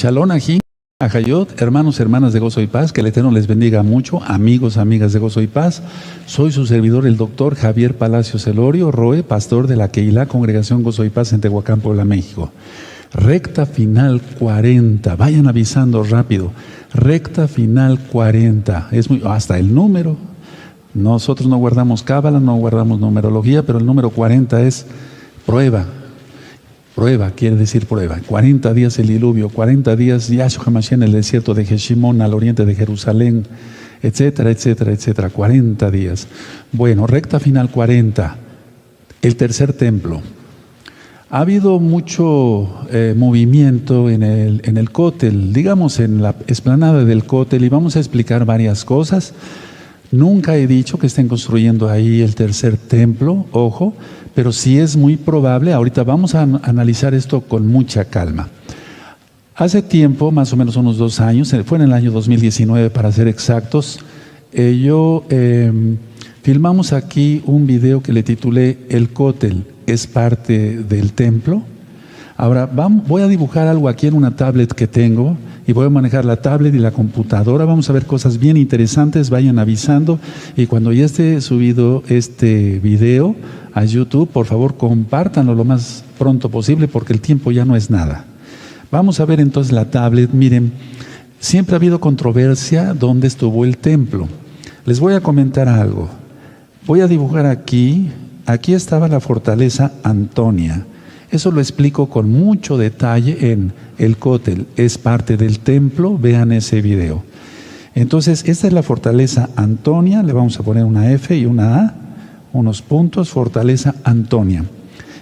Shalom Ajín, Ajayot, hermanos, hermanas de Gozo y Paz, que el Eterno les bendiga mucho, amigos, amigas de Gozo y Paz. Soy su servidor, el doctor Javier Palacios Elorio Roe, pastor de la Keilah Congregación Gozo y Paz en Tehuacán, Puebla, México. Recta final 40, vayan avisando rápido. Recta final 40, es muy, hasta el número. Nosotros no guardamos cábala, no guardamos numerología, pero el número 40 es prueba. Prueba, quiere decir prueba. 40 días el diluvio, 40 días Yahshua HaMashiach en el desierto de Jeshimón, al oriente de Jerusalén, etcétera, etcétera, etcétera. 40 días. Bueno, recta final 40, el tercer templo. Ha habido mucho movimiento en el Cótel, digamos en la explanada del Cótel, y vamos a explicar varias cosas. Nunca he dicho que estén construyendo ahí el tercer templo, ojo, pero sí es muy probable. Ahorita vamos a analizar esto con mucha calma. Hace tiempo, más o menos unos 2 años, fue en el año 2019 para ser exactos, filmamos aquí un video que le titulé El Cótel es parte del templo. Ahora voy a dibujar algo aquí en una tablet que tengo y voy a manejar la tablet y la computadora. Vamos a ver cosas bien interesantes, vayan avisando, y cuando ya esté subido este video a YouTube, por favor compártanlo lo más pronto posible porque el tiempo ya no es nada. Vamos a ver entonces la tablet. Miren, siempre ha habido controversia dónde estuvo el templo. Les voy a comentar algo. Voy a dibujar aquí estaba la fortaleza Antonia. Eso lo explico con mucho detalle en el Cótel, es parte del templo, vean ese video. Entonces, esta es la fortaleza Antonia, le vamos a poner una F y una A, unos puntos, fortaleza Antonia.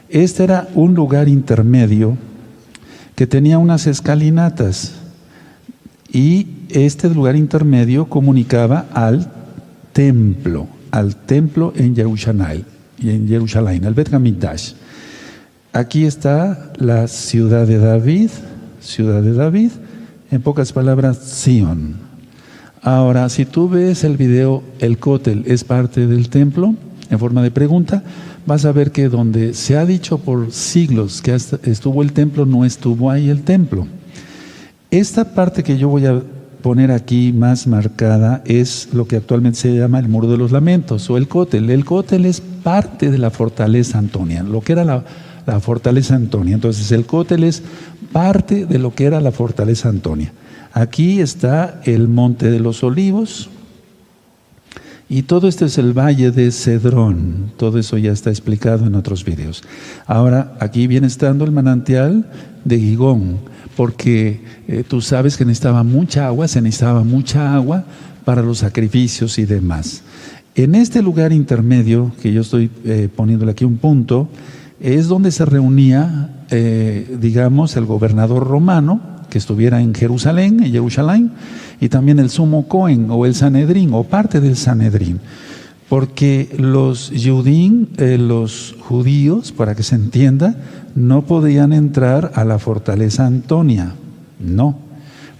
Este era un lugar intermedio que tenía unas escalinatas, y este lugar intermedio comunicaba al templo en Jerusalén, al Bet Hamikdash. Aquí está la ciudad de David, en pocas palabras, Sion. Ahora, si tú ves el video, el Cótel es parte del templo, en forma de pregunta, vas a ver que donde se ha dicho por siglos que estuvo el templo, no estuvo ahí el templo. Esta parte que yo voy a poner aquí más marcada es lo que actualmente se llama el Muro de los Lamentos o el Cótel. El Cótel es parte de la fortaleza Antonia, lo que era la fortaleza Antonia. Entonces el Cótel es parte de lo que era la fortaleza Antonia. Aquí está el Monte de los Olivos, y todo esto es el Valle de Cedrón. Todo eso ya está explicado en otros videos. Ahora, aquí viene estando el manantial de Gigón, porque tú sabes que se necesitaba mucha agua para los sacrificios y demás. En este lugar intermedio, que yo estoy poniéndole aquí un punto, es donde se reunía, digamos, el gobernador romano, que estuviera en Jerusalén, y también el sumo Cohen, o el Sanedrín, o parte del Sanedrín. Porque los judíos, para que se entienda, no podían entrar a la fortaleza Antonia, no,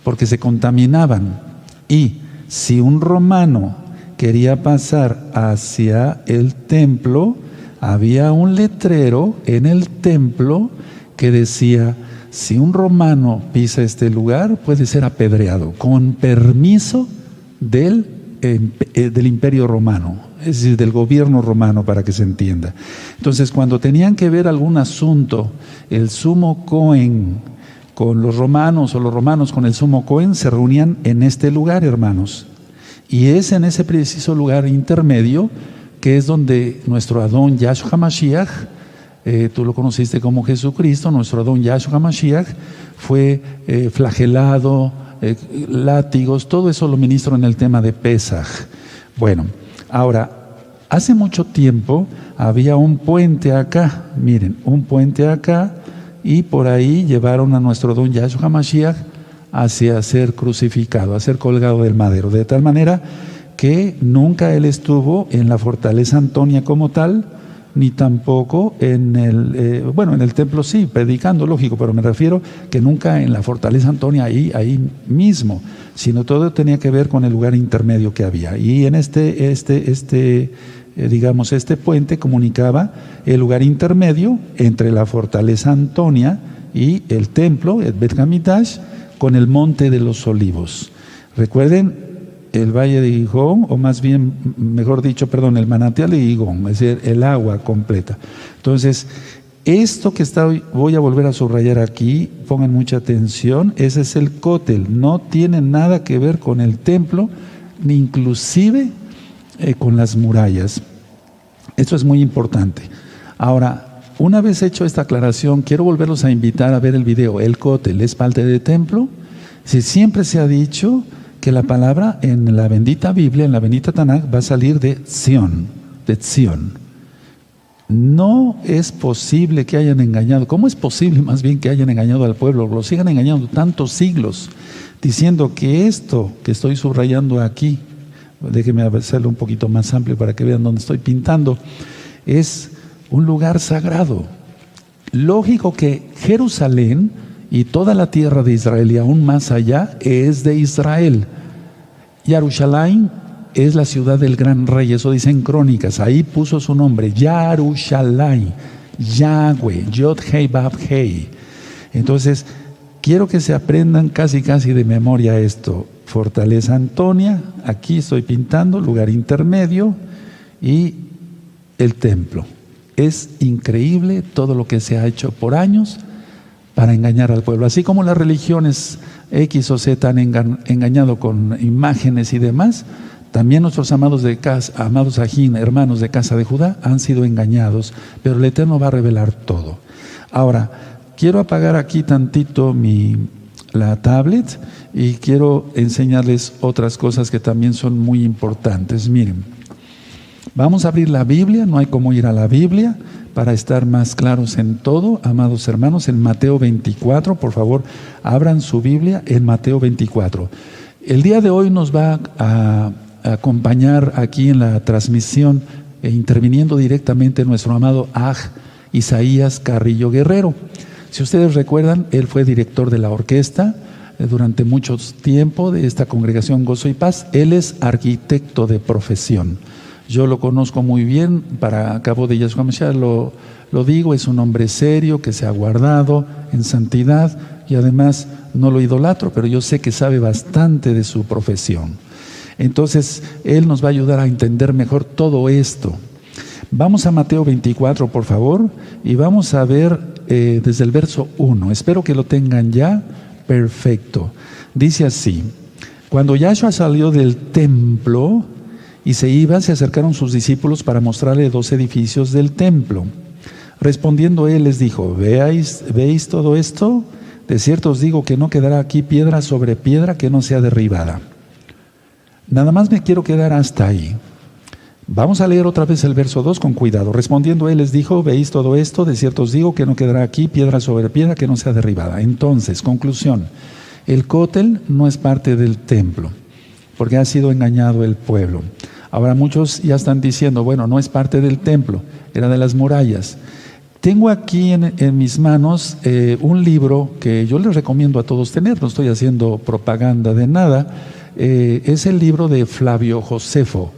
porque se contaminaban. Y si un romano quería pasar hacia el templo, había un letrero en el templo que decía: si un romano pisa este lugar, puede ser apedreado, con permiso del Imperio Romano, es decir, del gobierno romano, para que se entienda. Entonces, cuando tenían que ver algún asunto, el sumo Cohen con los romanos, o los romanos con el sumo Cohen, se reunían en este lugar, hermanos. Y es en ese preciso lugar intermedio que es donde nuestro Adón Yahshua HaMashiach, tú lo conociste como Jesucristo, nuestro Adón Yahshua HaMashiach, fue flagelado, látigos, todo eso lo ministro en el tema de Pesaj. Bueno, ahora, hace mucho tiempo había un puente acá, miren, un puente acá, y por ahí llevaron a nuestro Adón Yahshua HaMashiach hacia ser crucificado, a ser colgado del madero, de tal manera que nunca él estuvo en la fortaleza Antonia como tal, ni tampoco en el templo sí, predicando, lógico, pero me refiero que nunca en la fortaleza Antonia ahí mismo, sino todo tenía que ver con el lugar intermedio que había. Y en este puente comunicaba el lugar intermedio entre la fortaleza Antonia y el templo, el Bet Hamikdash, con el monte de los olivos. Recuerden, el valle de Gihón, o más bien, mejor dicho, perdón, el manantial de Gihón, es decir, el agua completa. Entonces, esto que voy a volver a subrayar aquí, pongan mucha atención, ese es el cótel, no tiene nada que ver con el templo, ni inclusive con las murallas. Esto es muy importante. Ahora, una vez hecho esta aclaración, quiero volverlos a invitar a ver el video. El cótel es parte de templo. Si siempre se ha dicho que la palabra en la bendita Biblia, en la bendita Tanaj, va a salir de Sion, de Sion. No es posible que hayan engañado. ¿Cómo es posible más bien que hayan engañado al pueblo? Lo sigan engañando tantos siglos, diciendo que esto que estoy subrayando aquí, déjenme hacerlo un poquito más amplio para que vean dónde estoy pintando, es un lugar sagrado. Lógico que Jerusalén y toda la tierra de Israel y aún más allá es de Israel. Yarushalayim es la ciudad del gran rey, eso dicen crónicas, ahí puso su nombre, Yarushalayim, Yahweh, Yod Hei Bab Hei. Entonces, quiero que se aprendan casi de memoria esto. Fortaleza Antonia, aquí estoy pintando, lugar intermedio, y el templo. Es increíble todo lo que se ha hecho por años para engañar al pueblo. Así como las religiones X o Z han engañado con imágenes y demás, también nuestros amados ajín, hermanos de casa de Judá, han sido engañados, pero el Eterno va a revelar todo. Ahora, quiero apagar aquí tantito la tablet y quiero enseñarles otras cosas que también son muy importantes. Miren, vamos a abrir la Biblia, no hay cómo ir a la Biblia para estar más claros en todo, amados hermanos, en Mateo 24, por favor, abran su Biblia en Mateo 24. El día de hoy nos va a acompañar aquí en la transmisión, interviniendo directamente nuestro amado Isaías Carrillo Guerrero. Si ustedes recuerdan, él fue director de la orquesta durante mucho tiempo de esta congregación Gozo y Paz. Él es arquitecto de profesión. Yo lo conozco muy bien, para cabo de Yahshua Mashiach lo digo, es un hombre serio que se ha guardado en santidad y además no lo idolatro, pero yo sé que sabe bastante de su profesión. Entonces, él nos va a ayudar a entender mejor todo esto. Vamos a Mateo 24, por favor, y vamos a ver desde el verso 1. Espero que lo tengan ya perfecto. Dice así: cuando Yahshua salió del templo y se iba, se acercaron sus discípulos para mostrarle 2 edificios del templo. Respondiendo él les dijo: ¿Veis todo esto? De cierto os digo que no quedará aquí piedra sobre piedra que no sea derribada. Nada más me quiero quedar hasta ahí. Vamos a leer otra vez el verso 2 con cuidado. Respondiendo él les dijo: ¿Veis todo esto? De cierto os digo que no quedará aquí piedra sobre piedra que no sea derribada. Entonces, conclusión: el cótel no es parte del templo, porque ha sido engañado el pueblo. Ahora muchos ya están diciendo: bueno, no es parte del templo, era de las murallas. Tengo aquí en mis manos un libro que yo les recomiendo a todos tener, no estoy haciendo propaganda de nada. Es el libro de Flavio Josefo,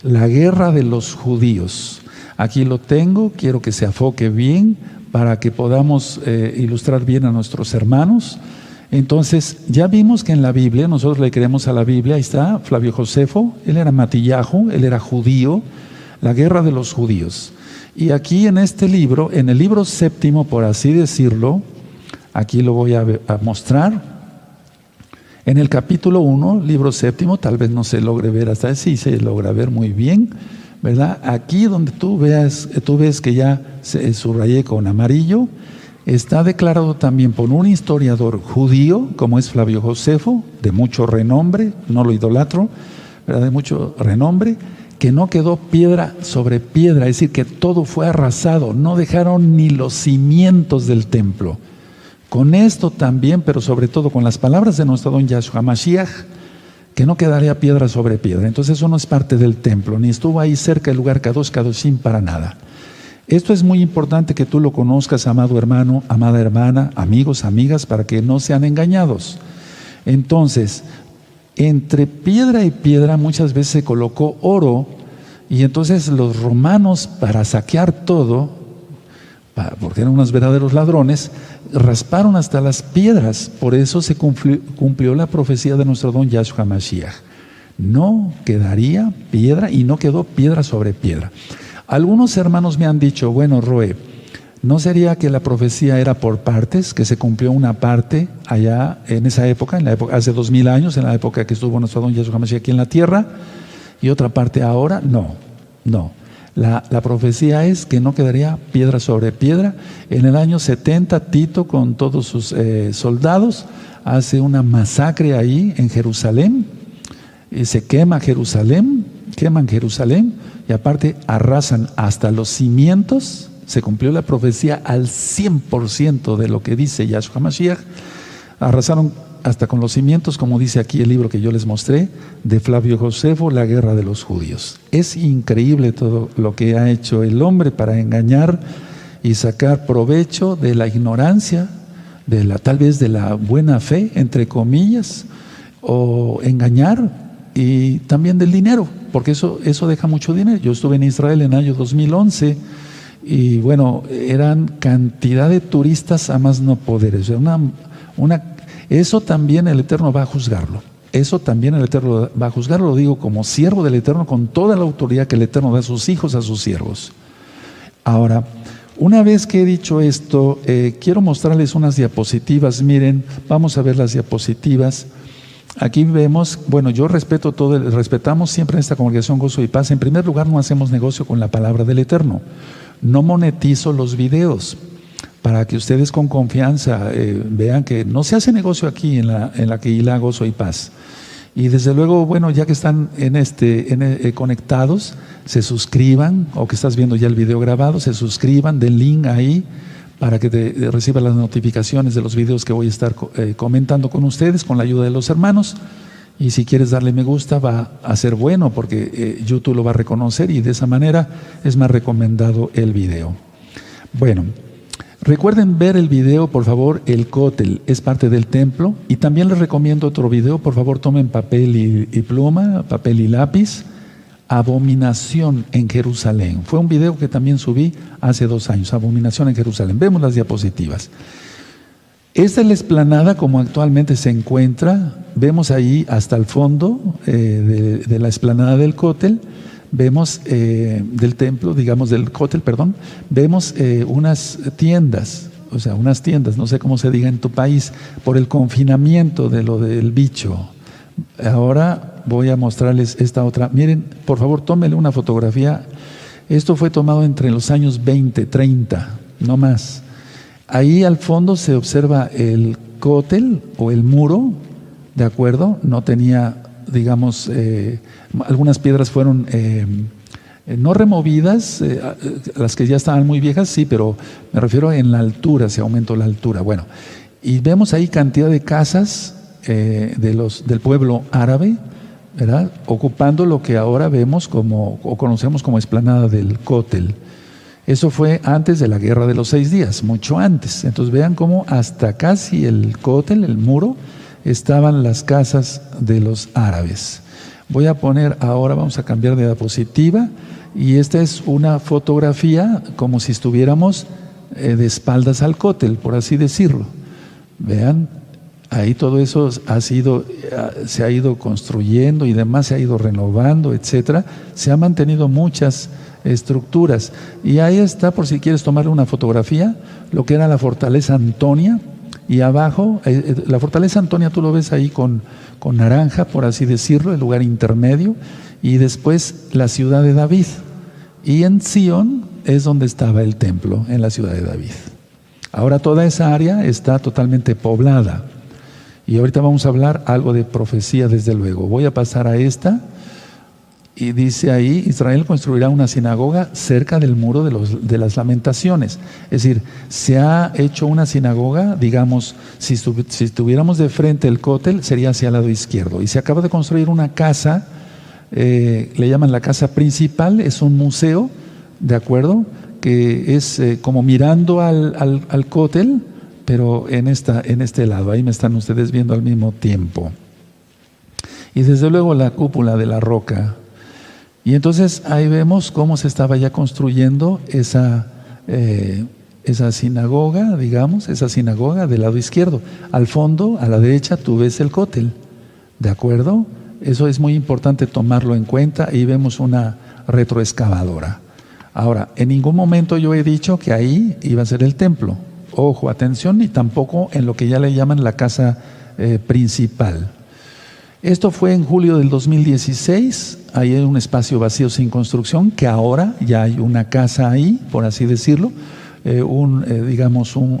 La guerra de los judíos. Aquí lo tengo, quiero que se enfoque bien para que podamos ilustrar bien a nuestros hermanos. Entonces, ya vimos que en la Biblia, nosotros le creemos a la Biblia, ahí está Flavio Josefo, él era Matillahu, él era judío, la guerra de los judíos. Y aquí en este libro, en el libro 7, por así decirlo, aquí lo voy a mostrar. En el capítulo 1, libro 7, tal vez no se logre ver hasta ahí, sí se logra ver muy bien, ¿verdad? Aquí donde tú ves que ya se subrayé con amarillo, está declarado también por un historiador judío, como es Flavio Josefo, de mucho renombre, no lo idolatro, ¿verdad? De mucho renombre, que no quedó piedra sobre piedra, es decir, que todo fue arrasado, no dejaron ni los cimientos del templo. Con esto también, pero sobre todo con las palabras de nuestro don Yahshua Mashiach, que no quedaría piedra sobre piedra. Entonces eso no es parte del templo, ni estuvo ahí cerca del lugar Kadosh Kadoshim para nada. Esto es muy importante que tú lo conozcas, amado hermano, amada hermana, amigos, amigas, para que no sean engañados. Entonces, entre piedra y piedra muchas veces se colocó oro, y entonces los romanos, para saquear todo, porque eran unos verdaderos ladrones, rasparon hasta las piedras. Por eso se cumplió la profecía de nuestro don Yahshua Mashiach. No quedaría piedra, y no quedó piedra sobre piedra. Algunos hermanos me han dicho, bueno, Roe, ¿no sería que la profecía era por partes, que se cumplió una parte allá en esa época, hace 2000 años, en la época que estuvo nuestro don Yahshua Mashiach aquí en la tierra, y otra parte ahora? No. La profecía es que no quedaría piedra sobre piedra. En el año 70, Tito, con todos sus soldados, hace una masacre ahí en Jerusalén, y se queman Jerusalén, y aparte arrasan hasta los cimientos. Se cumplió la profecía al 100% de lo que dice Yahshua Mashiach. Arrasaron hasta con los cimientos, como dice aquí el libro que yo les mostré, de Flavio Josefo, La guerra de los judíos. Es increíble todo lo que ha hecho el hombre para engañar y sacar provecho de la ignorancia, tal vez de la buena fe, entre comillas, o engañar, y también del dinero, porque eso deja mucho dinero. Yo estuve en Israel en el año 2011, y bueno, eran cantidad de turistas a más no poder. O sea, eso también el Eterno va a juzgarlo. Lo digo como siervo del Eterno, con toda la autoridad que el Eterno da a sus hijos, a sus siervos. Ahora, una vez que he dicho esto, quiero mostrarles unas diapositivas. Miren, vamos a ver las diapositivas. Aquí vemos, bueno, yo respeto respetamos siempre en esta congregación Gozo y Paz. En primer lugar, no hacemos negocio con la palabra del Eterno. No monetizo los videos, para que ustedes con confianza vean que no se hace negocio aquí en la Kehilá Gozo y Paz. Y desde luego, bueno, ya que están conectados, se suscriban, o que estás viendo ya el video grabado, se suscriban, den link ahí para que reciban las notificaciones de los videos que voy a estar comentando con ustedes, con la ayuda de los hermanos. Y si quieres darle me gusta, va a ser bueno, porque YouTube lo va a reconocer, y de esa manera es más recomendado el video. Bueno, recuerden ver el video, por favor. El Kotel es parte del templo, y también les recomiendo otro video. Por favor, tomen papel y pluma, papel y lápiz. Abominación en Jerusalén. Fue un video que también subí hace 2 años. Abominación en Jerusalén. Vemos las diapositivas. Esta es la explanada como actualmente se encuentra. Vemos ahí hasta el fondo de la explanada del Kotel. Vemos del templo, digamos del Kotel, perdón. Vemos unas tiendas, no sé cómo se diga en tu país, por el confinamiento de lo del bicho. Ahora voy a mostrarles esta otra. Miren, por favor, tómenle una fotografía. Esto fue tomado entre los años 20, 30, no más. Ahí al fondo se observa el Kotel o el muro, ¿de acuerdo? No tenía, digamos, algunas piedras fueron no removidas, las que ya estaban muy viejas, sí, pero me refiero en la altura, se aumentó la altura. Bueno, y vemos ahí cantidad de casas del pueblo árabe, ¿verdad?, ocupando lo que ahora vemos o conocemos como explanada del Kotel. Eso fue antes de la Guerra de los 6 días, mucho antes. Entonces vean cómo hasta casi el Kotel, el muro, estaban las casas de los árabes. Voy a poner ahora, vamos a cambiar de diapositiva, y esta es una fotografía como si estuviéramos de espaldas al Kotel, por así decirlo. Vean, ahí todo eso se ha ido construyendo y demás, se ha ido renovando, etcétera. Se han mantenido muchas estructuras, y ahí está, por si quieres tomarle una fotografía, lo que era la fortaleza Antonia. Y abajo, la fortaleza Antonia tú lo ves ahí con naranja, por así decirlo, el lugar intermedio, y después la ciudad de David. Y en Sion es donde estaba el templo, en la ciudad de David. Ahora toda esa área está totalmente poblada. Y ahorita vamos a hablar algo de profecía, desde luego. Voy a pasar a esta. Y dice ahí, Israel construirá una sinagoga cerca del muro de las lamentaciones. Es decir, se ha hecho una sinagoga, digamos, si estuviéramos de frente el Kotel, sería hacia el lado izquierdo. Y se acaba de construir una casa, le llaman la casa principal, es un museo, ¿de acuerdo?, que es como mirando al Kotel, pero en este lado. Ahí me están ustedes viendo al mismo tiempo. Y desde luego la cúpula de la roca. Y entonces ahí vemos cómo se estaba ya construyendo esa sinagoga, digamos, esa sinagoga del lado izquierdo. Al fondo, a la derecha, tú ves el cótel. ¿De acuerdo? Eso es muy importante tomarlo en cuenta. Y vemos una retroexcavadora. Ahora, en ningún momento yo he dicho que ahí iba a ser el templo. Ojo, atención, ni tampoco en lo que ya le llaman la casa principal. Esto fue en julio del 2016. Ahí hay un espacio vacío sin construcción, que ahora ya hay una casa ahí, por así decirlo.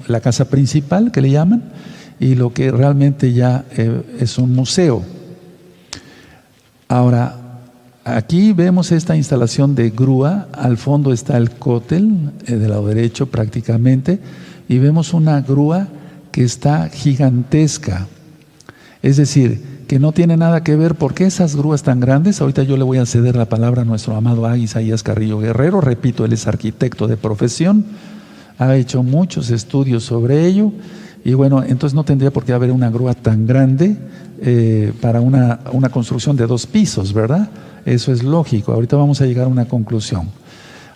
La casa principal que le llaman, y lo que realmente ya es un museo. Ahora, aquí vemos esta instalación de grúa. Al fondo está el cótel, del lado derecho prácticamente, y vemos una grúa que está gigantesca. Es decir, que no tiene nada que ver. ¿Por qué esas grúas tan grandes? Ahorita yo le voy a ceder la palabra a nuestro amado Isaías Carrillo Guerrero. Repito, él es arquitecto de profesión, ha hecho muchos estudios sobre ello, y bueno, entonces no tendría por qué haber una grúa tan grande para una construcción de 2 pisos, ¿verdad? Eso es lógico. Ahorita vamos a llegar a una conclusión.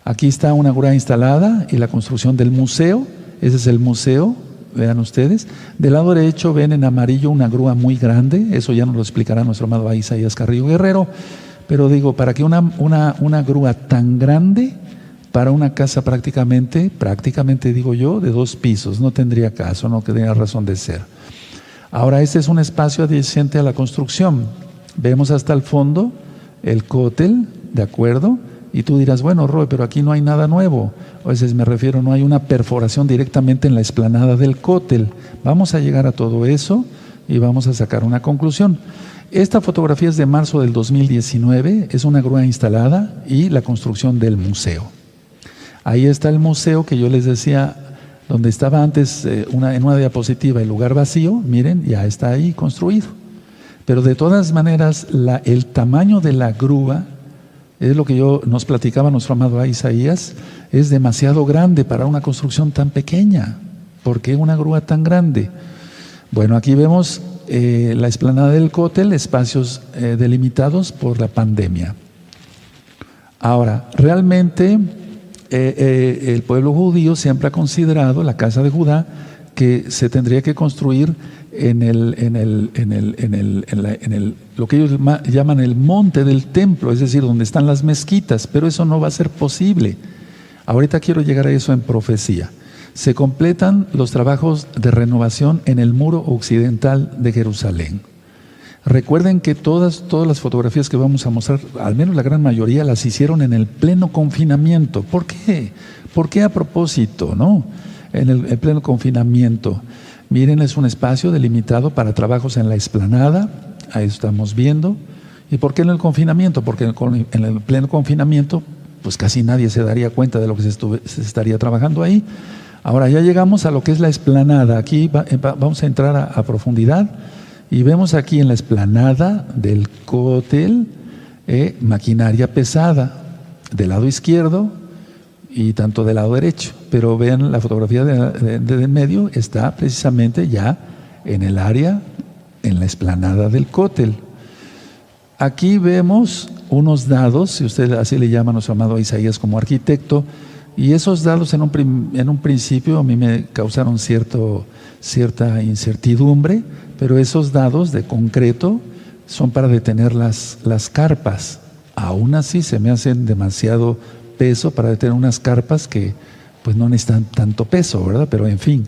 Aquí está una grúa instalada y la construcción del museo. Ese es el museo. Vean ustedes, del lado derecho ven en amarillo una grúa muy grande. Eso ya nos lo explicará nuestro amado Isaías Carrillo Guerrero. Pero digo, para que una grúa tan grande para una casa prácticamente digo yo, de 2 pisos, no tendría caso, no tendría razón de ser. Ahora, este es un espacio adyacente a la construcción. Vemos hasta el fondo el cótel, ¿de acuerdo? Y tú dirás, bueno, Roy, pero aquí no hay nada nuevo. A veces me refiero, no hay una perforación directamente en la explanada del cótel. Vamos a llegar a todo eso y vamos a sacar una conclusión. Esta fotografía es de marzo del 2019, es una grúa instalada y la construcción del museo. Ahí está el museo que yo les decía, donde estaba antes en una diapositiva el lugar vacío. Miren, ya está ahí construido. Pero de todas maneras, el tamaño de la grúa, es lo que nos platicaba nuestro amado Isaías, es demasiado grande para una construcción tan pequeña. ¿Por qué una grúa tan grande? Bueno, aquí vemos la explanada del cótel, espacios delimitados por la pandemia. Ahora, realmente el pueblo judío siempre ha considerado, la casa de Judá, que se tendría que construir lo que ellos llaman el monte del templo, es decir, donde están las mezquitas, pero eso no va a ser posible. Ahorita quiero llegar a eso en profecía. Se completan los trabajos de renovación en el muro occidental de Jerusalén. Recuerden que todas las fotografías que vamos a mostrar, al menos la gran mayoría, las hicieron en el pleno confinamiento. ¿Por qué? ¿Por qué a propósito, no? En el pleno confinamiento. Miren, es un espacio delimitado para trabajos en la explanada, ahí estamos viendo. ¿Y por qué en el confinamiento? Porque en el pleno confinamiento, pues casi nadie se daría cuenta de lo que se estaría trabajando ahí. Ahora ya llegamos a lo que es la explanada. Aquí vamos a entrar a profundidad y vemos aquí en la explanada del cótel maquinaria pesada del lado izquierdo y tanto del lado derecho. Pero vean la fotografía de medio, está precisamente ya en el área, en la explanada del cótel. Aquí vemos unos dados, si usted así le llama a nuestro amado Isaías como arquitecto, y esos dados en un principio a mí me causaron cierta incertidumbre, pero esos dados de concreto son para detener las carpas. Aún así se me hacen demasiado peso para detener unas carpas que pues no necesitan tanto peso, ¿verdad? Pero en fin,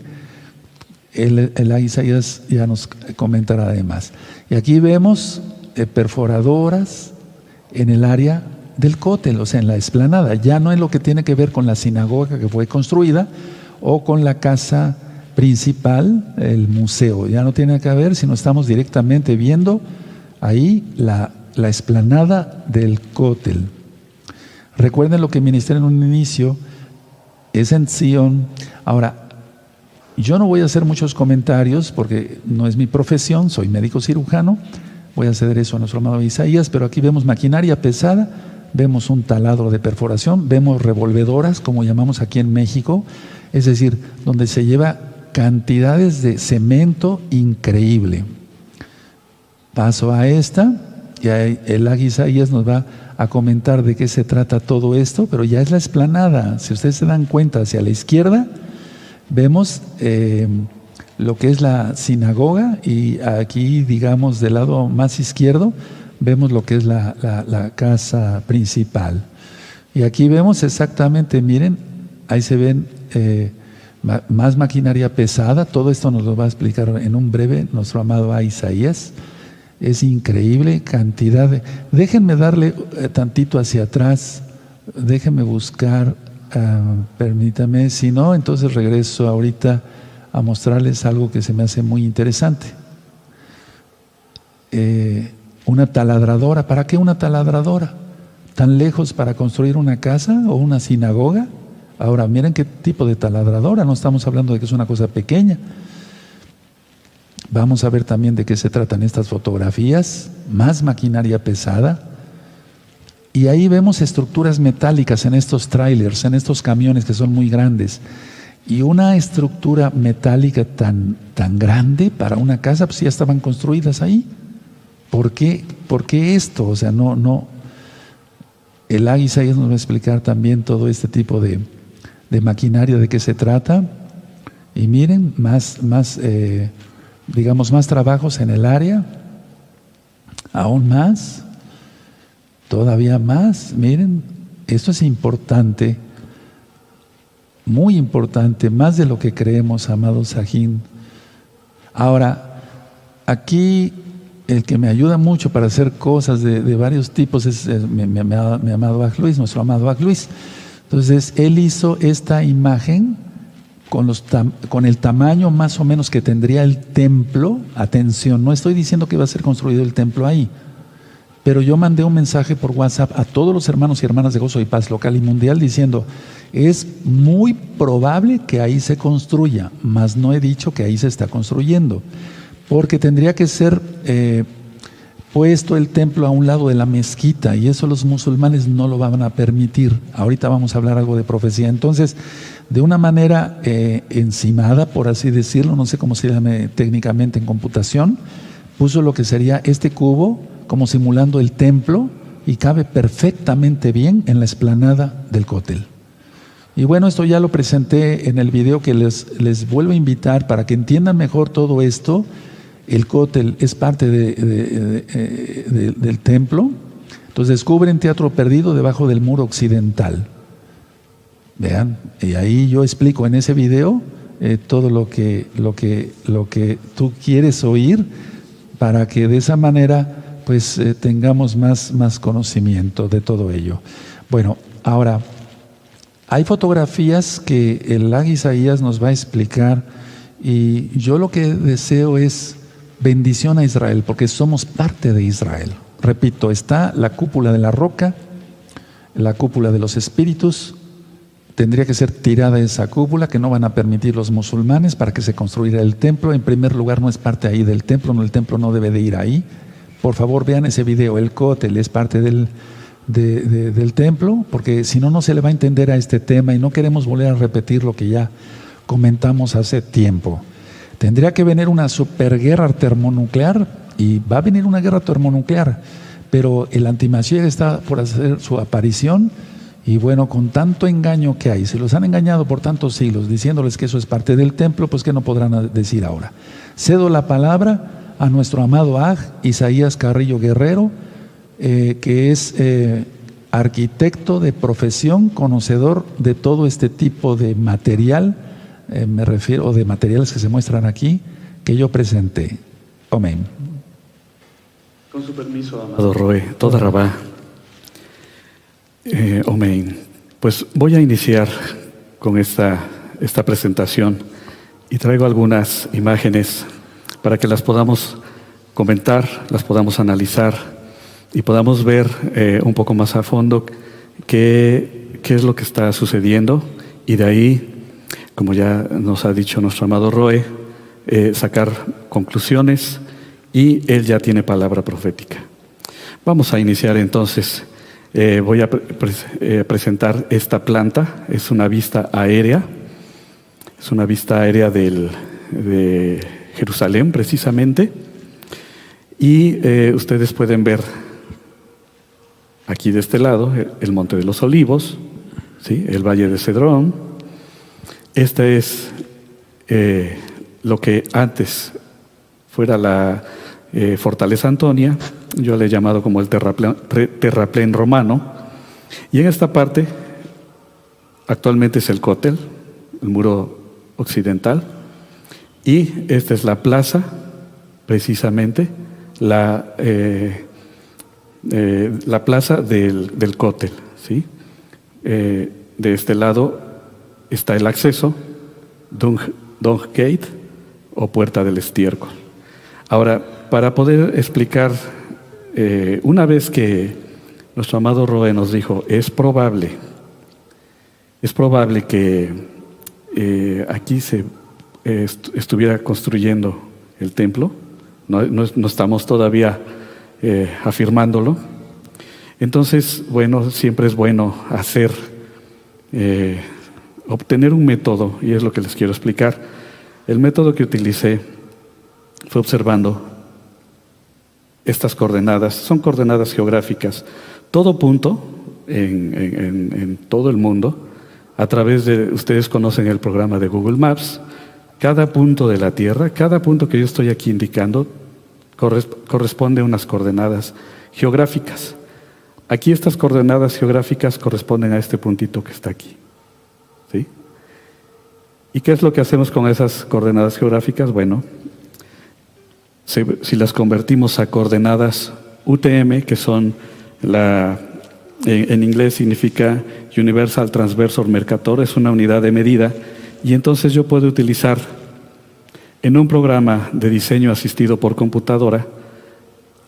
el Isaías ya nos comentará además. Y aquí vemos perforadoras en el área del cótel, o sea, en la explanada. Ya no es lo que tiene que ver con la sinagoga que fue construida o con la casa principal, el museo. Ya no tiene que ver, sino estamos directamente viendo ahí la explanada del cótel. Recuerden lo que ministré en un inicio, es en Sion. Ahora, yo no voy a hacer muchos comentarios porque no es mi profesión, soy médico cirujano. Voy a ceder eso a nuestro amado Isaías, pero aquí vemos maquinaria pesada, vemos un taladro de perforación, vemos revolvedoras, como llamamos aquí en México, es decir, donde se lleva cantidades de cemento increíble. Paso a esta, y el Isaías nos va a comentar de qué se trata todo esto, pero ya es la explanada. Si ustedes se dan cuenta, hacia la izquierda vemos lo que es la sinagoga y aquí, digamos, del lado más izquierdo, vemos lo que es la casa principal. Y aquí vemos exactamente, miren, ahí se ven más maquinaria pesada. Todo esto nos lo va a explicar en un breve nuestro amado Isaías. Es increíble cantidad de... Déjenme darle tantito hacia atrás, déjenme buscar, permítame, si no, entonces regreso ahorita a mostrarles algo que se me hace muy interesante. Una taladradora. ¿Para qué una taladradora? ¿Tan lejos para construir una casa o una sinagoga? Ahora, miren qué tipo de taladradora, no estamos hablando de que es una cosa pequeña. Vamos a ver también de qué se tratan estas fotografías, más maquinaria pesada. Y ahí vemos estructuras metálicas en estos trailers, en estos camiones que son muy grandes. Y una estructura metálica tan grande para una casa, pues ya estaban construidas ahí. ¿Por qué esto? O sea, no. El Isaías nos va a explicar también todo este tipo de maquinaria, de qué se trata. Y miren, digamos, más trabajos en el área, aún más, todavía más. Miren, esto es importante, muy importante, más de lo que creemos, amado Sajín. Ahora, aquí el que me ayuda mucho para hacer cosas de varios tipos es mi amado Bach Luis, nuestro amado Bach Luis. Entonces, él hizo esta imagen con el tamaño más o menos que tendría el templo. Atención, no estoy diciendo que va a ser construido el templo ahí, pero yo mandé un mensaje por WhatsApp a todos los hermanos y hermanas de Gozo y Paz local y mundial diciendo, es muy probable que ahí se construya, mas no he dicho que ahí se está construyendo, porque tendría que ser puesto el templo a un lado de la mezquita, y eso los musulmanes no lo van a permitir. Ahorita vamos a hablar algo de profecía. Entonces, de una manera encimada, por así decirlo, no sé cómo se llame técnicamente en computación, puso lo que sería este cubo como simulando el templo y cabe perfectamente bien en la explanada del cótel. Y bueno, esto ya lo presenté en el video que les vuelvo a invitar para que entiendan mejor todo esto. El cótel es parte del templo. Entonces descubren Teatro Perdido debajo del muro occidental. Vean, y ahí yo explico en ese video todo lo que tú quieres oír, para que de esa manera pues tengamos más conocimiento de todo ello. Bueno, ahora hay fotografías que el Isaías nos va a explicar, y yo lo que deseo es bendición a Israel, porque somos parte de Israel. Repito, está la cúpula de la roca, la cúpula de los espíritus. Tendría que ser tirada esa cúpula, que no van a permitir los musulmanes, para que se construya el templo. En primer lugar, no es parte ahí del templo, el templo no debe de ir ahí. Por favor, vean ese video. El cótel es parte del templo, porque si no, no se le va a entender a este tema, y no queremos volver a repetir lo que ya comentamos hace tiempo. Tendría que venir una superguerra termonuclear, y va a venir una guerra termonuclear, pero el antimashiach está por hacer su aparición. Y bueno, con tanto engaño que hay, se los han engañado por tantos siglos, diciéndoles que eso es parte del templo, pues que no podrán decir ahora. Cedo la palabra a nuestro amado Isaías Carrillo Guerrero, que es arquitecto de profesión, conocedor de todo este tipo de material, me refiero de materiales que se muestran aquí, que yo presenté. Amén. Con su permiso, amado Roe, toda Rabá. Amén. Pues voy a iniciar con esta presentación, y traigo algunas imágenes para que las podamos comentar, las podamos analizar y podamos ver un poco más a fondo qué es lo que está sucediendo, y de ahí, como ya nos ha dicho nuestro amado Roe, sacar conclusiones, y él ya tiene palabra profética. Vamos a iniciar entonces. Voy a presentar esta planta. Es una vista aérea, de Jerusalén precisamente, y ustedes pueden ver aquí de este lado el Monte de los Olivos, ¿sí? El Valle de Cedrón. Esta es lo que antes fuera la Fortaleza Antonia, yo le he llamado como el terraplén romano, y en esta parte actualmente es el cótel, el muro occidental, y esta es la plaza, precisamente, la plaza del cótel, ¿sí? De este lado está el acceso, Dung Gate o Puerta del Estiércol. Ahora, para poder explicar, una vez que nuestro amado Roe nos dijo, es probable que aquí se estuviera construyendo el templo, no estamos todavía afirmándolo. Entonces, bueno, siempre es bueno obtener un método, y es lo que les quiero explicar. El método que utilicé fue observando estas coordenadas, son coordenadas geográficas. Todo punto en todo el mundo, a través de, ustedes conocen el programa de Google Maps, cada punto de la Tierra, cada punto que yo estoy aquí indicando, corresponde a unas coordenadas geográficas. Aquí estas coordenadas geográficas corresponden a este puntito que está aquí, ¿sí? ¿Y qué es lo que hacemos con esas coordenadas geográficas? Bueno, si las convertimos a coordenadas UTM, que son en inglés significa Universal Transversor Mercator, es una unidad de medida, y entonces yo puedo utilizar en un programa de diseño asistido por computadora,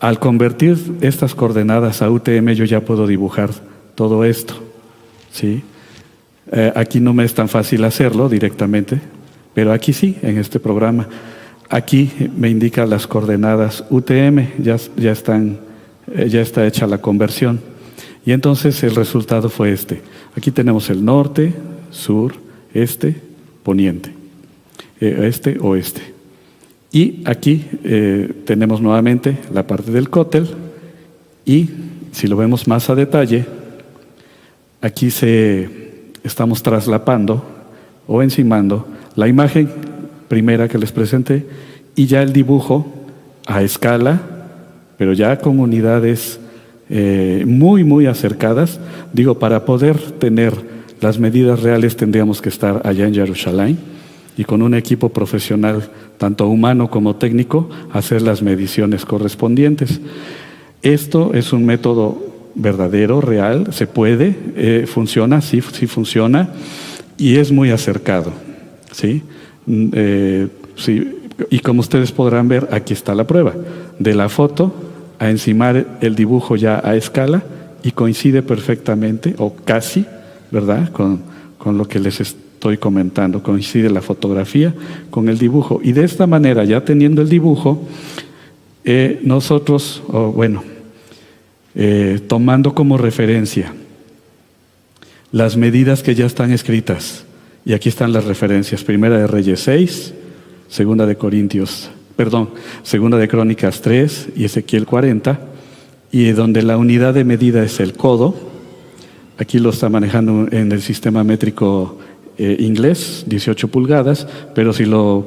al convertir estas coordenadas a UTM, yo ya puedo dibujar todo esto, ¿sí? Aquí no me es tan fácil hacerlo directamente, pero aquí sí, en este programa. Aquí me indica las coordenadas UTM, ya está hecha la conversión. Y entonces el resultado fue este. Aquí tenemos el norte, sur, este, poniente, oeste. Y aquí tenemos nuevamente la parte del cótel, y si lo vemos más a detalle, aquí estamos traslapando o encimando la imagen primera que les presenté y ya el dibujo a escala, pero ya con unidades muy, muy acercadas. Digo, para poder tener las medidas reales tendríamos que estar allá en Jerusalén y con un equipo profesional, tanto humano como técnico, hacer las mediciones correspondientes. Esto es un método verdadero, real, se puede, funciona, sí funciona, y es muy acercado, ¿sí? Sí. Y como ustedes podrán ver, aquí está la prueba, de la foto a encimar el dibujo ya a escala, y coincide perfectamente, o casi, ¿verdad?, con lo que les estoy comentando, coincide la fotografía con el dibujo, y de esta manera, ya teniendo el dibujo, nosotros, tomando como referencia las medidas que ya están escritas, y aquí están las referencias: Primera de Reyes 6, Segunda de Crónicas 3 y Ezequiel 40, y donde la unidad de medida es el codo. Aquí lo está manejando en el sistema métrico inglés, 18 pulgadas, pero si lo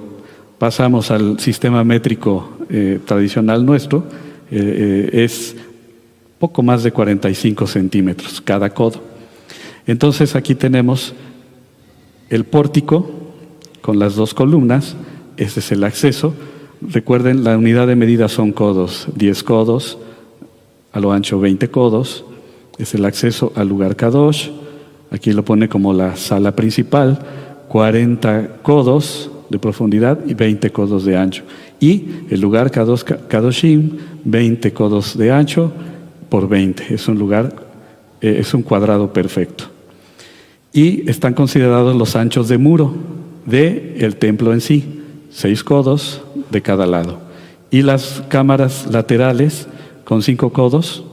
pasamos al sistema métrico tradicional nuestro, es poco más de 45 centímetros cada codo. Entonces aquí tenemos el pórtico con las dos columnas, este es el acceso. Recuerden, la unidad de medida son codos, 10 codos, a lo ancho 20 codos, es el acceso al lugar Kadosh. Aquí lo pone como la sala principal, 40 codos de profundidad y 20 codos de ancho. Y el lugar Kadoshim, 20 codos de ancho por 20. Es un cuadrado perfecto. Y están considerados los anchos de muro del templo en sí, 6 codos de cada lado. Y las cámaras laterales con 5 codos,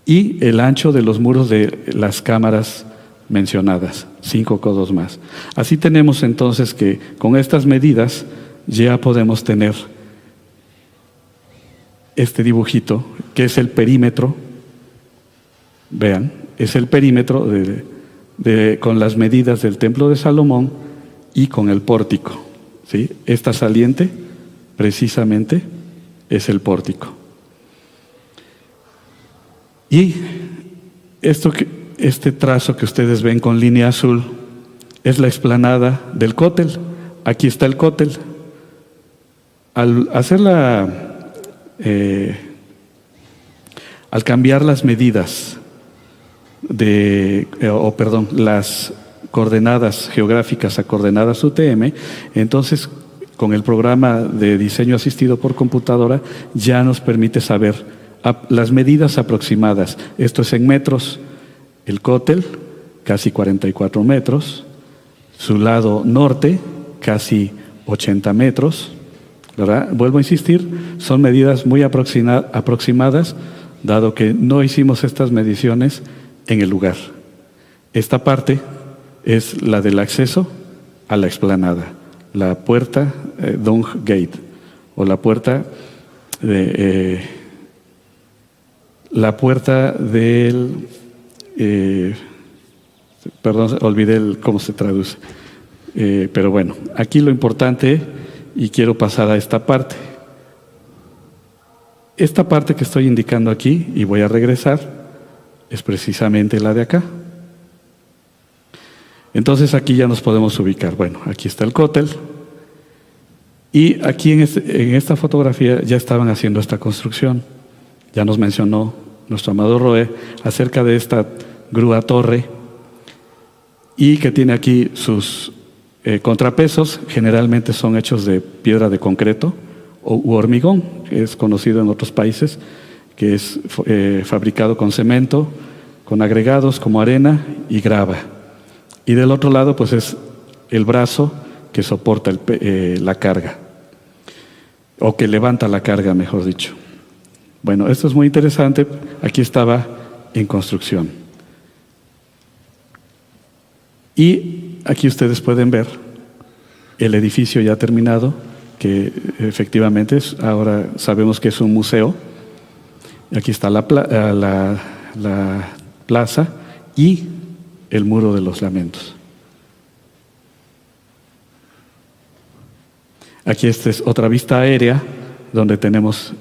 y el ancho de los muros de las cámaras mencionadas, 5 codos más. Así tenemos entonces que con estas medidas ya podemos tener este dibujito, que es el perímetro. Vean, es el perímetro con las medidas del templo de Salomón y con el pórtico, ¿sí? Esta saliente, precisamente, es el pórtico. Y este trazo que ustedes ven con línea azul es la explanada del cótel. Aquí está el cótel. Al cambiar las medidas las coordenadas geográficas a coordenadas UTM, entonces con el programa de diseño asistido por computadora ya nos permite saber las medidas aproximadas. Esto es en metros. El cótel, casi 44 metros. Su lado norte, casi 80 metros. ¿Verdad? Vuelvo a insistir, son medidas muy aproximadas, dado que no hicimos estas mediciones en el lugar. Esta parte es la del acceso a la explanada, la puerta Dung Gate, o la puerta del... perdón, olvidé cómo se traduce. Pero bueno, aquí lo importante, y quiero pasar a esta parte. Esta parte que estoy indicando aquí, y voy a regresar, es precisamente la de acá. Entonces aquí ya nos podemos ubicar. Bueno, aquí está el cótel. Y aquí en esta fotografía ya estaban haciendo esta construcción. Ya nos mencionó nuestro amado Roe acerca de esta grúa torre, y que tiene aquí sus contrapesos. Generalmente son hechos de piedra de concreto u hormigón, que es conocido en otros países, que es fabricado con cemento, con agregados como arena y grava. Y del otro lado pues es el brazo que soporta la carga, o que levanta la carga, mejor dicho. Bueno, esto es muy interesante. Aquí estaba en construcción. Y aquí ustedes pueden ver el edificio ya terminado, que efectivamente ahora sabemos que es un museo. Aquí está la plaza y el Muro de los Lamentos. Aquí esta es otra vista aérea donde tenemos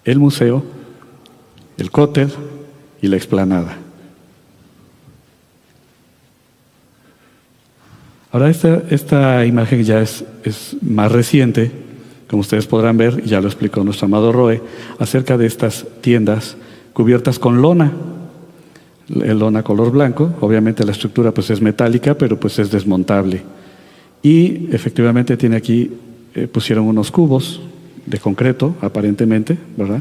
el museo, el cótel y la explanada. Ahora esta imagen ya es más reciente, como ustedes podrán ver, ya lo explicó nuestro amado Roe, acerca de estas tiendas cubiertas con lona, lona color blanco. Obviamente la estructura pues es metálica, pero pues es desmontable. Y efectivamente tiene aquí, pusieron unos cubos de concreto, aparentemente, ¿verdad?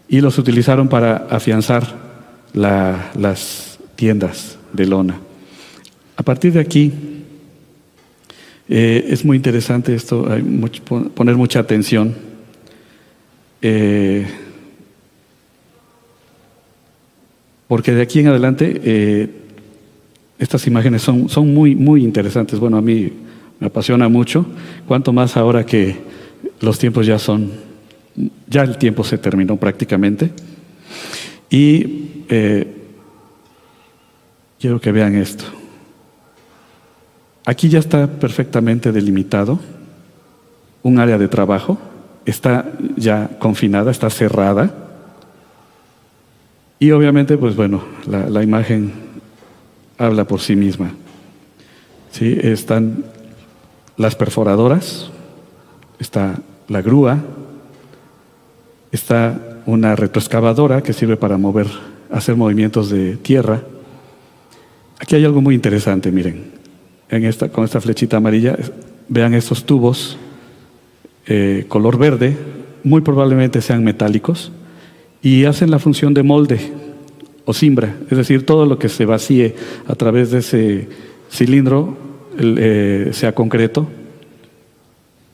Y los utilizaron para afianzar las tiendas de lona. A partir de aquí, es muy interesante esto, hay poner mucha atención. Porque de aquí en adelante estas imágenes son muy, muy interesantes. Bueno, a mí me apasiona mucho, cuanto más ahora que los tiempos ya el tiempo se terminó prácticamente. Y quiero que vean esto. Aquí ya está perfectamente delimitado un área de trabajo, está ya confinada, está cerrada. Y obviamente, pues bueno, la imagen habla por sí misma. ¿Sí? Están las perforadoras, está la grúa, está una retroexcavadora que sirve para hacer movimientos de tierra. Aquí hay algo muy interesante, miren. Con esta flechita amarilla, vean estos tubos color verde, muy probablemente sean metálicos, y hacen la función de molde o cimbra, es decir, todo lo que se vacíe a través de ese cilindro, sea concreto,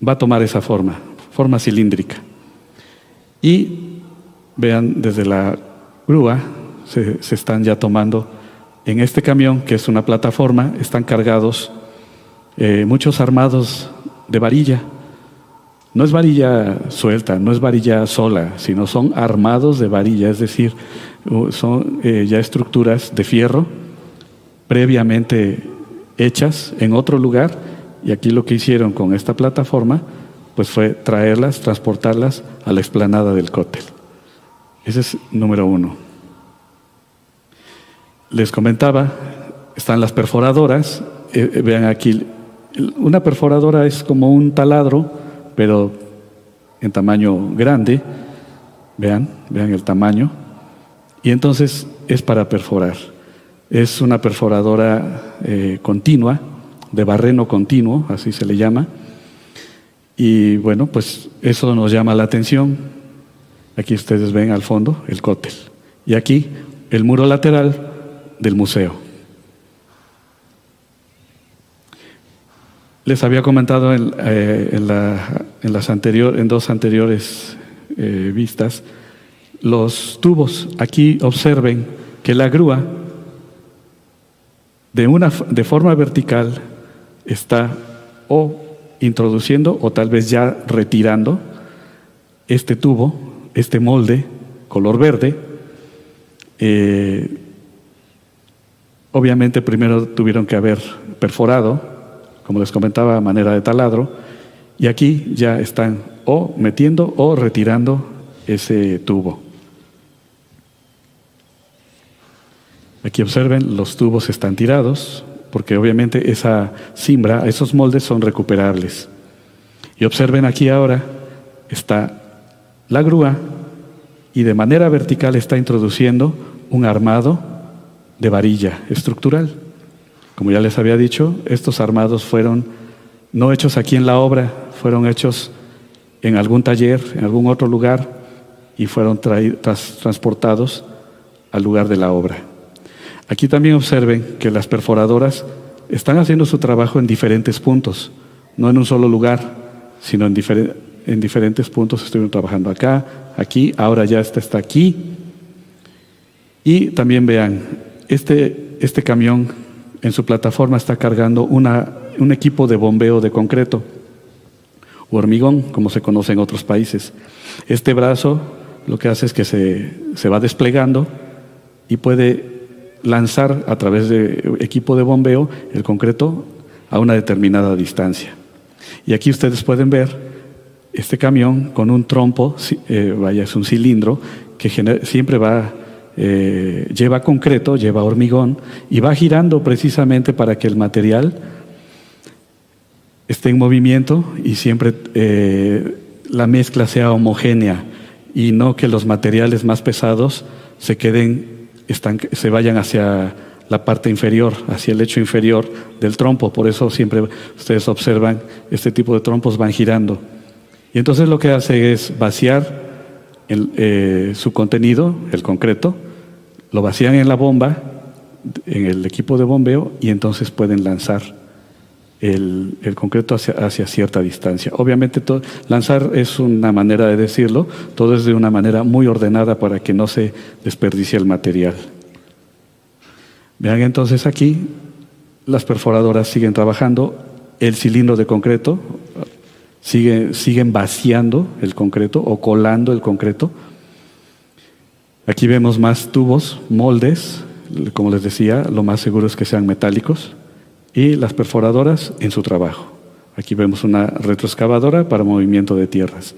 va a tomar esa forma cilíndrica. Y vean, desde la grúa se están ya tomando. En este camión, que es una plataforma, están cargados muchos armados de varilla. No es varilla suelta, no es varilla sola, sino son armados de varilla, es decir, son ya estructuras de fierro previamente hechas en otro lugar y aquí lo que hicieron con esta plataforma pues fue traerlas, transportarlas a la explanada del cóctel. Ese es número 1. Les comentaba, están las perforadoras. Vean aquí, una perforadora es como un taladro, pero en tamaño grande. Vean el tamaño. Y entonces es para perforar. Es una perforadora continua, de barreno continuo, así se le llama. Y bueno, pues eso nos llama la atención. Aquí ustedes ven al fondo el cóctel. Y aquí el muro lateral del museo. Les había comentado en dos anteriores vistas los tubos. Aquí observen que la grúa de forma vertical está o introduciendo o tal vez ya retirando este tubo, este molde color verde. Obviamente primero tuvieron que haber perforado, como les comentaba, a manera de taladro, y aquí ya están o metiendo o retirando ese tubo. Aquí observen, los tubos están tirados, porque obviamente esa cimbra, esos moldes son recuperables. Y observen aquí ahora, está la grúa y de manera vertical está introduciendo un armado de varilla estructural. Como ya les había dicho, estos armados fueron no hechos aquí en la obra, fueron hechos en algún taller, en algún otro lugar, y fueron transportados al lugar de la obra. Aquí también observen que las perforadoras están haciendo su trabajo en diferentes puntos, no en un solo lugar, sino en diferentes puntos. Estuvieron trabajando acá, aquí, ahora ya está aquí. Y también vean, este camión en su plataforma está cargando un equipo de bombeo de concreto o hormigón, como se conoce en otros países. Este brazo lo que hace es que se va desplegando y puede lanzar a través de equipo de bombeo el concreto a una determinada distancia. Y aquí ustedes pueden ver este camión con un trompo, es un cilindro que siempre lleva concreto, lleva hormigón y va girando precisamente para que el material esté en movimiento y siempre la mezcla sea homogénea y no que los materiales más pesados se vayan hacia la parte inferior, hacia el lecho inferior del trompo. Por eso siempre ustedes observan este tipo de trompos van girando. Y entonces lo que hace es vaciar su contenido, el concreto, lo vacían en la bomba, en el equipo de bombeo, y entonces pueden lanzar el concreto hacia cierta distancia. Obviamente lanzar es una manera de decirlo, todo es de una manera muy ordenada para que no se desperdicie el material. Vean entonces aquí, las perforadoras siguen trabajando, el cilindro de concreto, siguen vaciando el concreto o colando el concreto. Aquí vemos más tubos, moldes, como les decía, lo más seguro es que sean metálicos, y las perforadoras en su trabajo. Aquí vemos una retroexcavadora para movimiento de tierras.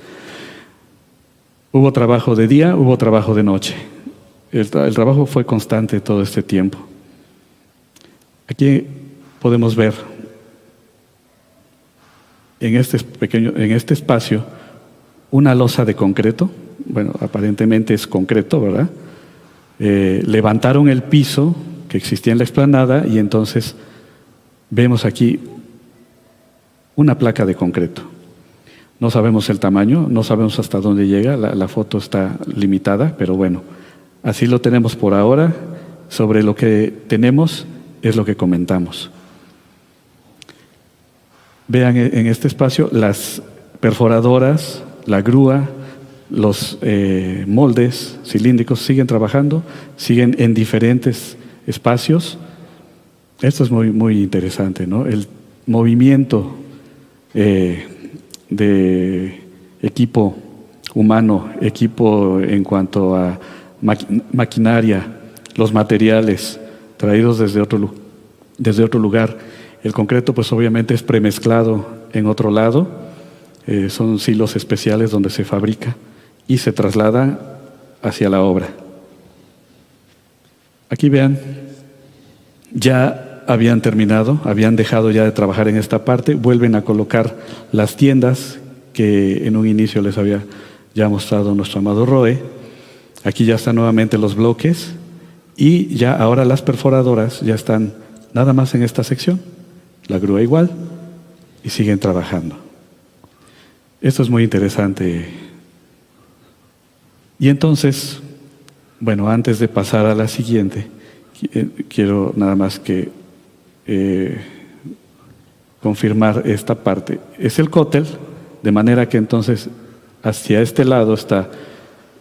Hubo trabajo de día, hubo trabajo de noche. El trabajo fue constante todo este tiempo. Aquí podemos ver en este espacio una losa de concreto. Bueno, aparentemente es concreto, ¿verdad? Levantaron el piso que existía en la explanada y entonces vemos aquí una placa de concreto. No sabemos el tamaño, no sabemos hasta dónde llega, la foto está limitada, pero bueno, así lo tenemos por ahora. Sobre lo que tenemos es lo que comentamos. Vean en este espacio las perforadoras, la grúa, los moldes cilíndricos siguen trabajando, siguen en diferentes espacios. Esto es muy, muy interesante, ¿no? El movimiento de equipo humano, equipo en cuanto a maquinaria, los materiales traídos desde otro lugar, El concreto pues obviamente es premezclado en otro lado, son silos especiales donde se fabrica y se traslada hacia la obra. Aquí vean, ya habían terminado, habían dejado ya de trabajar en esta parte, vuelven a colocar las tiendas que en un inicio les había ya mostrado nuestro amado Roe. Aquí ya están nuevamente los bloques y ya ahora las perforadoras ya están nada más en esta sección, la grúa igual, y siguen trabajando. Esto es muy interesante. Y entonces, bueno, antes de pasar a la siguiente, quiero nada más que confirmar esta parte. Es el cótel, de manera que entonces hacia este lado está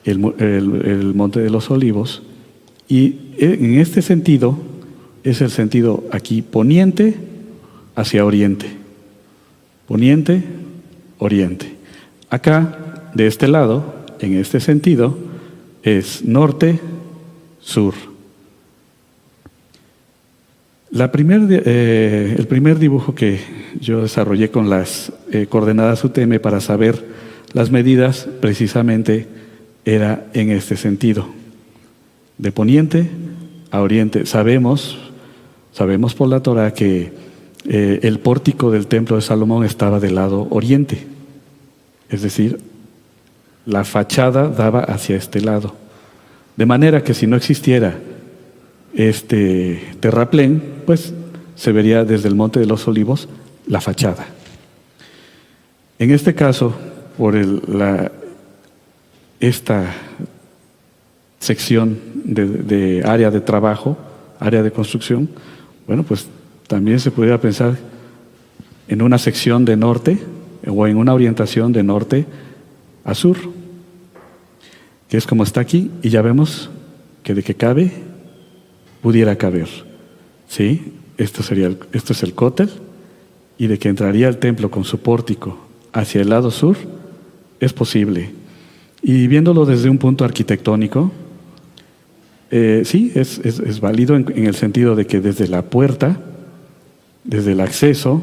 el Monte de los Olivos, y en este sentido es el sentido aquí poniente hacia oriente. Poniente, oriente. Acá, de este lado, en este sentido, es norte, sur. El primer dibujo que yo desarrollé con las coordenadas UTM para saber las medidas, precisamente era en este sentido, de poniente a oriente. Sabemos por la Torah que el pórtico del templo de Salomón estaba del lado oriente, es decir, la fachada daba hacia este lado, de manera que si no existiera este terraplén, pues se vería desde el Monte de los Olivos la fachada. En este caso, por esta sección de área de trabajo, área de construcción, bueno, pues también se podría pensar en una sección de norte o en una orientación de norte a sur, que es como está aquí, y ya vemos que de que cabe, pudiera caber. ¿Sí? Esto es el cótel, y de que entraría el templo con su pórtico hacia el lado sur, es posible. Y viéndolo desde un punto arquitectónico, sí, es válido en el sentido de que desde la puerta, desde el acceso,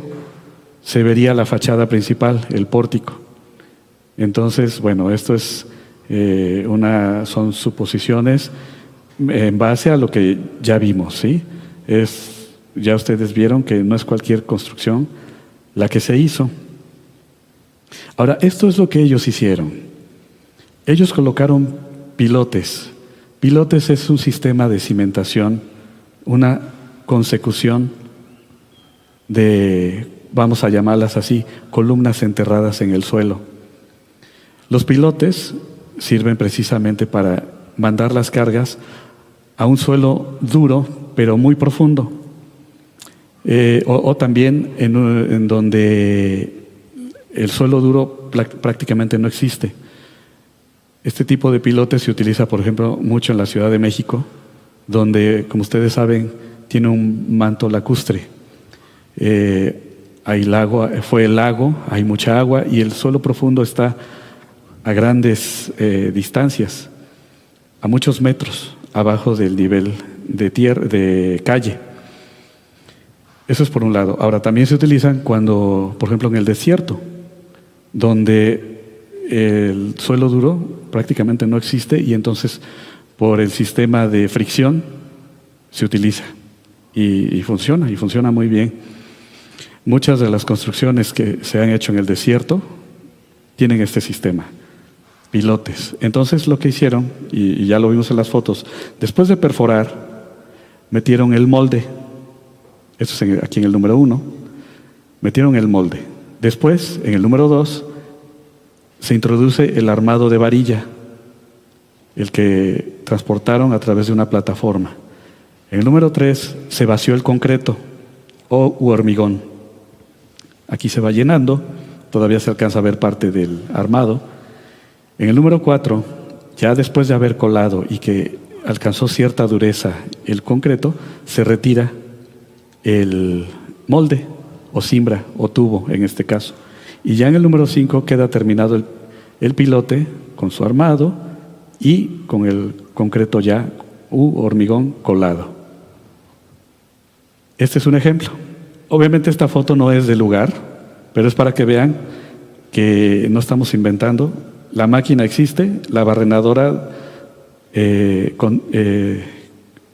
se vería la fachada principal, el pórtico. Entonces, bueno, esto es son suposiciones en base a lo que ya vimos, ¿sí? Ya ustedes vieron que no es cualquier construcción la que se hizo. Ahora, esto es lo que ellos hicieron. Ellos colocaron pilotes. Pilotes es un sistema de cimentación, una consecución de, vamos a llamarlas así, columnas enterradas en el suelo. Los pilotes sirven precisamente para mandar las cargas a un suelo duro, pero muy profundo. O también en donde el suelo duro prácticamente no existe. Este tipo de pilotes se utiliza, por ejemplo, mucho en la Ciudad de México, donde, como ustedes saben, tiene un manto lacustre. Hay lago, hay mucha agua y el suelo profundo está a grandes distancias, a muchos metros abajo del nivel de calle. Eso es por un lado. Ahora, también se utilizan cuando, por ejemplo, en el desierto, donde el suelo duro prácticamente no existe y entonces por el sistema de fricción se utiliza y funciona muy bien. Muchas de las construcciones que se han hecho en el desierto tienen este sistema, pilotes. Entonces lo que hicieron, y ya lo vimos en las fotos, después de perforar, metieron el molde. Esto es aquí en el número 1, metieron el molde. Después, en el número 2, se introduce el armado de varilla, el que transportaron a través de una plataforma. En el número 3 se vació el concreto u hormigón. Aquí se va llenando, todavía se alcanza a ver parte del armado. En el número 4, ya después de haber colado y que alcanzó cierta dureza el concreto, se retira el molde o cimbra o tubo en este caso. Y ya en el número 5 queda terminado el pilote con su armado y con el concreto ya u hormigón colado. Este es un ejemplo. Obviamente esta foto no es del lugar, pero es para que vean que no estamos inventando. La máquina existe, la barrenadora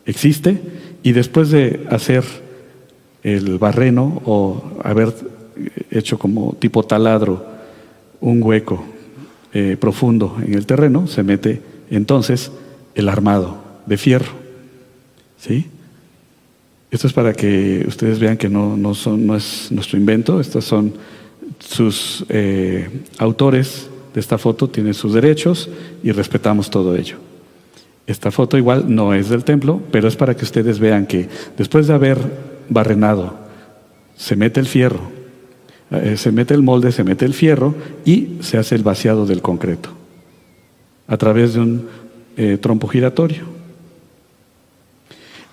existe, y después de hacer el barreno o haber hecho como tipo taladro un hueco profundo en el terreno, se mete entonces el armado de fierro. ¿Sí? Esto es para que ustedes vean que no es nuestro invento. Estos son sus autores de esta foto, tienen sus derechos y respetamos todo ello. Esta foto igual no es del templo, pero es para que ustedes vean que después de haber barrenado, se mete el fierro, se mete el molde, se mete el fierro y se hace el vaciado del concreto a través de un trompo giratorio.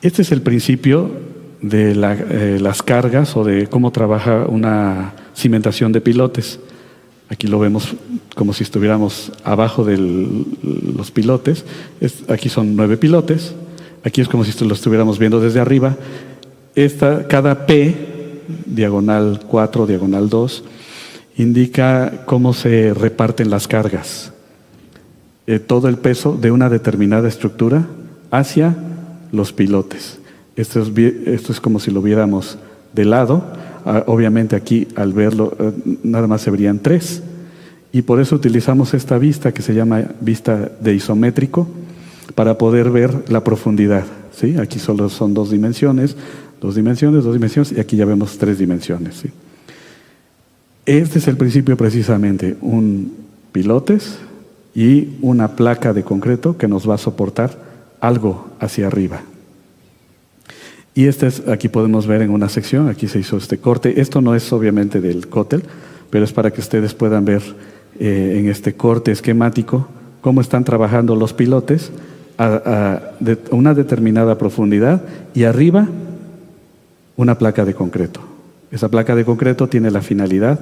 Este es el principio de las cargas o de cómo trabaja una cimentación de pilotes. Aquí lo vemos como si estuviéramos abajo de los pilotes. Aquí son 9 pilotes. Aquí es como si lo estuviéramos viendo desde arriba. Cada P, diagonal 4, diagonal 2, indica cómo se reparten las cargas. Todo el peso de una determinada estructura hacia los pilotes. Esto es como si lo viéramos de lado. Obviamente aquí al verlo nada más se verían 3, y por eso utilizamos esta vista que se llama vista de isométrico para poder ver la profundidad. ¿Sí? Aquí solo son 2 dimensiones, 2 dimensiones, 2 dimensiones, y aquí ya vemos 3 dimensiones. ¿Sí? Este es el principio precisamente, un pilotes y una placa de concreto que nos va a soportar algo hacia arriba. Y aquí podemos ver en una sección, aquí se hizo este corte. Esto no es obviamente del cótel, pero es para que ustedes puedan ver en este corte esquemático cómo están trabajando los pilotes a una determinada profundidad y arriba una placa de concreto. Esa placa de concreto tiene la finalidad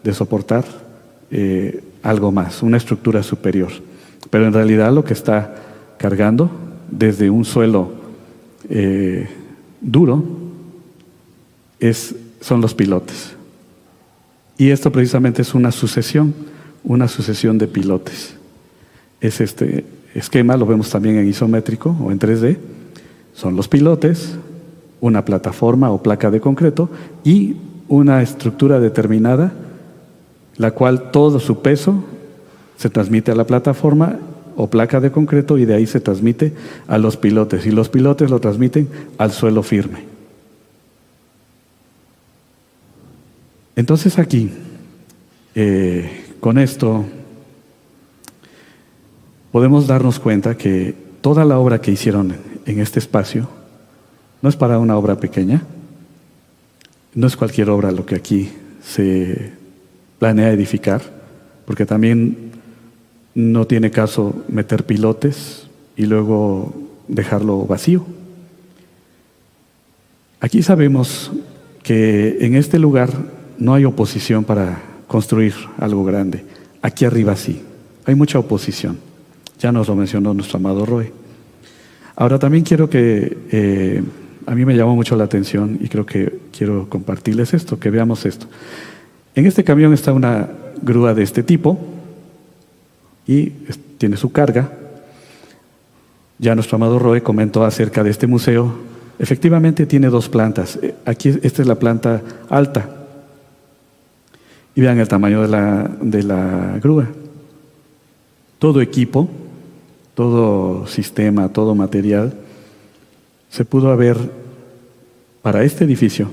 de soportar algo más, una estructura superior. Pero en realidad lo que está cargando desde un suelo duro son los pilotes. Y esto precisamente es una sucesión de pilotes. Es este esquema, lo vemos también en isométrico o en 3D. Son los pilotes, una plataforma o placa de concreto y una estructura determinada, la cual todo su peso se transmite a la plataforma o placa de concreto, y de ahí se transmite a los pilotes, y los pilotes lo transmiten al suelo firme. Entonces aquí, con esto, podemos darnos cuenta que toda la obra que hicieron en este espacio no es para una obra pequeña, no es cualquier obra lo que aquí se planea edificar, porque también no tiene caso meter pilotes y luego dejarlo vacío. Aquí sabemos que en este lugar no hay oposición para construir algo grande. Aquí arriba sí, hay mucha oposición. Ya nos lo mencionó nuestro amado Roy. Ahora también quiero que, a mí me llamó mucho la atención y quiero compartirles esto, que veamos esto. En este camión está una grúa de este tipo y tiene su carga. Ya nuestro amado Roy comentó acerca de este museo. Efectivamente tiene 2 plantas. Aquí esta es la planta alta. Y vean el tamaño de la grúa. Todo equipo, todo sistema, todo material, se pudo haber, para este edificio,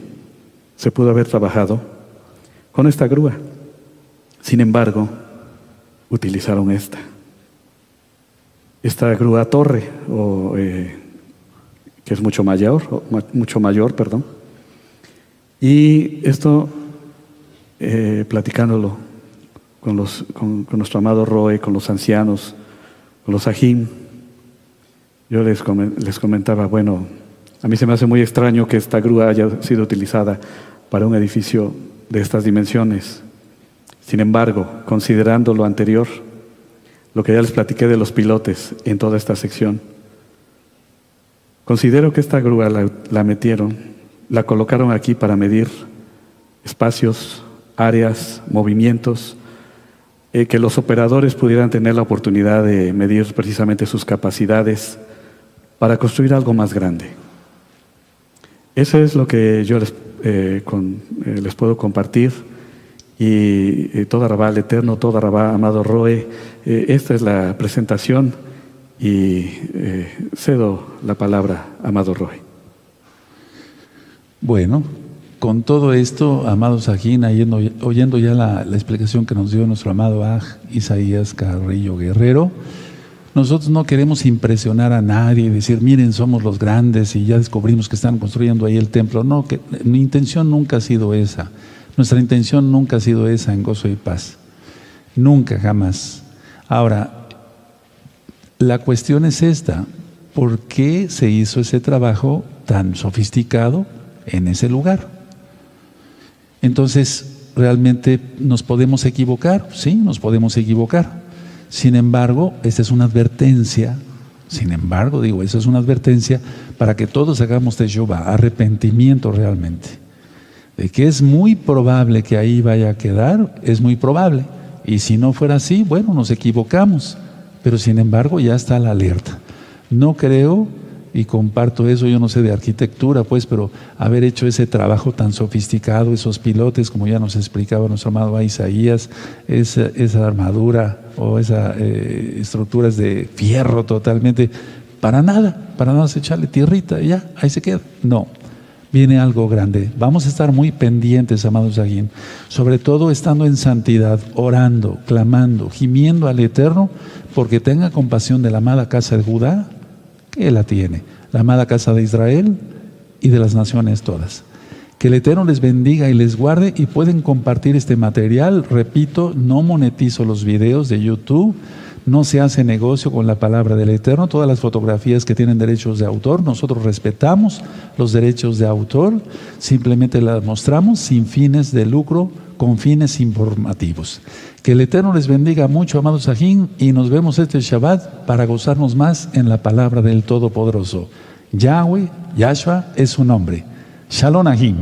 se pudo haber trabajado con esta grúa. Sin embargo, utilizaron esta grúa torre, que es mucho mayor, perdón. Y esto, platicándolo con nuestro amado Roy, con los ancianos, con los Ajim, yo les comentaba, bueno, a mí se me hace muy extraño que esta grúa haya sido utilizada para un edificio de estas dimensiones. Sin embargo, considerando lo anterior, lo que ya les platiqué de los pilotes en toda esta sección, considero que esta grúa la metieron la colocaron aquí para medir espacios, áreas, movimientos, que los operadores pudieran tener la oportunidad de medir precisamente sus capacidades para construir algo más grande. Eso es lo que yo les puedo compartir. Y toda Rabá al Eterno, toda Rabá Amado Roe, esta es la presentación y cedo la palabra a Amado Roe. Bueno, con todo esto, amado Sajín, oyendo ya la explicación que nos dio nuestro amado Aj Isaías Carrillo Guerrero, nosotros no queremos impresionar a nadie y decir, miren, somos los grandes y ya descubrimos que están construyendo ahí el templo. No, que mi intención nunca ha sido esa. Nuestra intención nunca ha sido esa en Gozo y Paz. Nunca, jamás. Ahora, la cuestión es esta. ¿Por qué se hizo ese trabajo tan sofisticado en ese lugar? Entonces, ¿realmente nos podemos equivocar? Sí, nos podemos equivocar. Sin embargo, esta es una advertencia. Esa es una advertencia para que todos hagamos teshuvá, arrepentimiento realmente. De que es muy probable que ahí vaya a quedar, es muy probable. Y si no fuera así, bueno, nos equivocamos. Pero sin embargo, ya está la alerta. No creo, y comparto eso, yo no sé de arquitectura, pues, pero haber hecho ese trabajo tan sofisticado, esos pilotes, como ya nos explicaba nuestro amado Isaías, esa armadura o esas estructuras de fierro totalmente, para nada se echarle tierrita y ya, ahí se queda. No. Viene algo grande. Vamos a estar muy pendientes, amados Sajín, sobre todo estando en santidad, orando, clamando, gimiendo al Eterno, porque tenga compasión de la amada casa de Judá, que la tiene, la amada casa de Israel y de las naciones todas. Que el Eterno les bendiga y les guarde y pueden compartir este material. Repito, no monetizo los videos de YouTube. No se hace negocio con la palabra del Eterno. Todas las fotografías que tienen derechos de autor, nosotros respetamos los derechos de autor, simplemente las mostramos sin fines de lucro, con fines informativos. Que el Eterno les bendiga mucho, amados Sajín, y nos vemos este Shabbat para gozarnos más en la palabra del Todopoderoso. Yahweh, Yahshua es su nombre. Shalom Ahim.